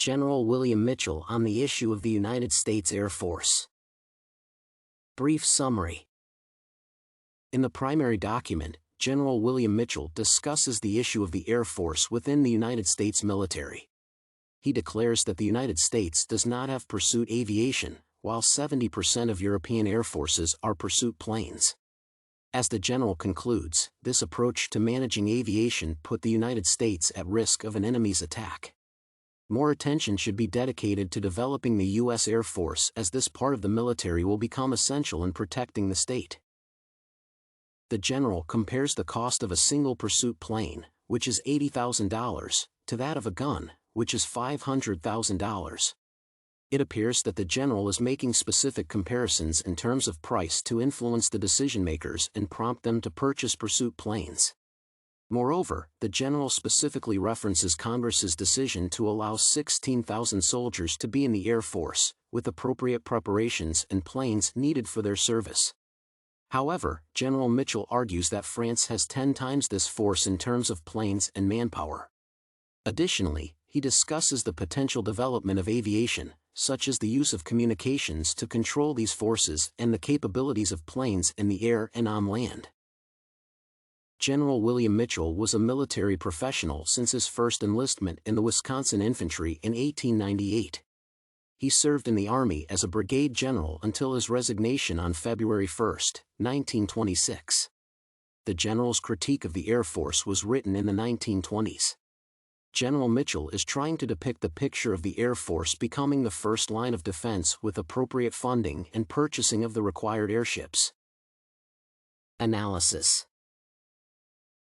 General William Mitchell on the issue of the United States Air Force. Brief summary. In the primary document, General William Mitchell discusses the issue of the Air Force within the United States military. He declares that the United States does not have pursuit aviation, while 70% of European air forces are pursuit planes. As the general concludes, this approach to managing aviation put the United States at risk of an enemy's attack. More attention should be dedicated to developing the U.S. Air Force, as this part of the military will become essential in protecting the state. The general compares the cost of a single pursuit plane, which is $80,000, to that of a gun, which is $500,000. It appears that the general is making specific comparisons in terms of price to influence the decision-makers and prompt them to purchase pursuit planes. Moreover, the general specifically references Congress's decision to allow 16,000 soldiers to be in the Air Force, with appropriate preparations and planes needed for their service. However, General Mitchell argues that France has 10 times this force in terms of planes and manpower. Additionally, he discusses the potential development of aviation, such as the use of communications to control these forces and the capabilities of planes in the air and on land. General William Mitchell was a military professional since his first enlistment in the Wisconsin Infantry in 1898. He served in the Army as a brigade general until his resignation on February 1, 1926. The general's critique of the Air Force was written in the 1920s. General Mitchell is trying to depict the picture of the Air Force becoming the first line of defense with appropriate funding and purchasing of the required airships. Analysis.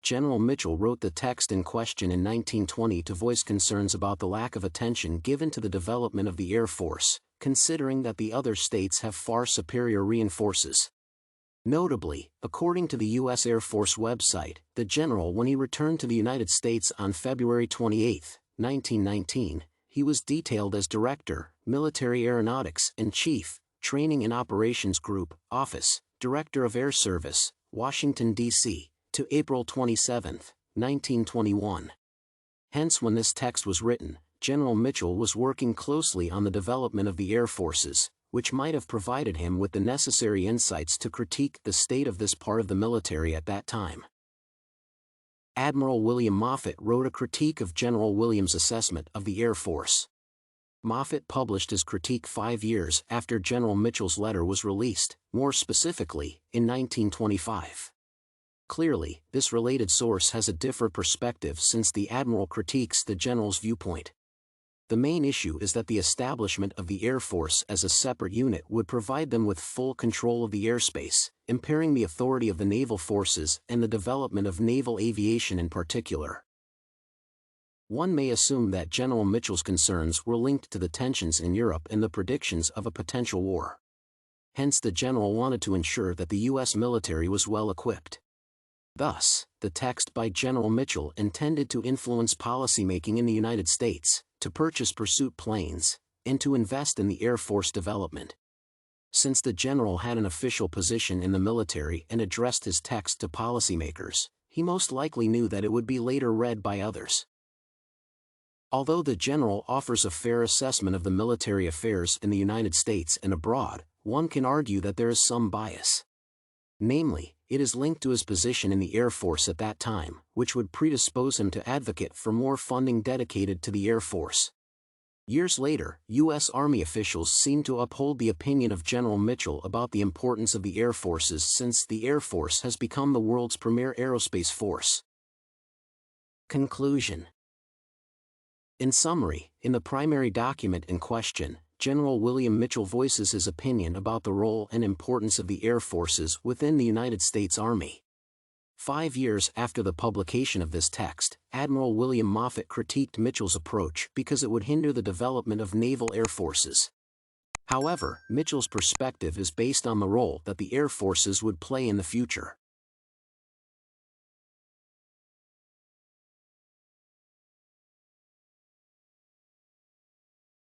General Mitchell wrote the text in question in 1920 to voice concerns about the lack of attention given to the development of the Air Force, considering that the other states have far superior reinforces. Notably, according to the U.S. Air Force website, the general, when he returned to the United States on February 28, 1919, he was detailed as Director, Military Aeronautics and Chief, Training and Operations Group, Office, Director of Air Service, Washington, D.C., to April 27, 1921. Hence, when this text was written, General Mitchell was working closely on the development of the Air Forces, which might have provided him with the necessary insights to critique the state of this part of the military at that time. Admiral William Moffett wrote a critique of General Williams' assessment of the Air Force. Moffett published his critique 5 years after General Mitchell's letter was released, more specifically, in 1925. Clearly, this related source has a different perspective since the Admiral critiques the general's viewpoint. The main issue is that the establishment of the Air Force as a separate unit would provide them with full control of the airspace, impairing the authority of the naval forces and the development of naval aviation in particular. One may assume that General Mitchell's concerns were linked to the tensions in Europe and the predictions of a potential war. Hence, the general wanted to ensure that the U.S. military was well equipped. Thus, the text by General Mitchell intended to influence policymaking in the United States, to purchase pursuit planes, and to invest in the Air Force development. Since the general had an official position in the military and addressed his text to policymakers, he most likely knew that it would be later read by others. Although the general offers a fair assessment of the military affairs in the United States and abroad, one can argue that there is some bias. Namely, it is linked to his position in the Air Force at that time, which would predispose him to advocate for more funding dedicated to the Air Force. Years later, U.S. Army officials seem to uphold the opinion of General Mitchell about the importance of the Air Forces since the Air Force has become the world's premier aerospace force. Conclusion. In summary, in the primary document in question, General William Mitchell voices his opinion about the role and importance of the Air Forces within the United States Army. 5 years after the publication of this text, Admiral William Moffett critiqued Mitchell's approach because it would hinder the development of naval air forces. However, Mitchell's perspective is based on the role that the Air Forces would play in the future.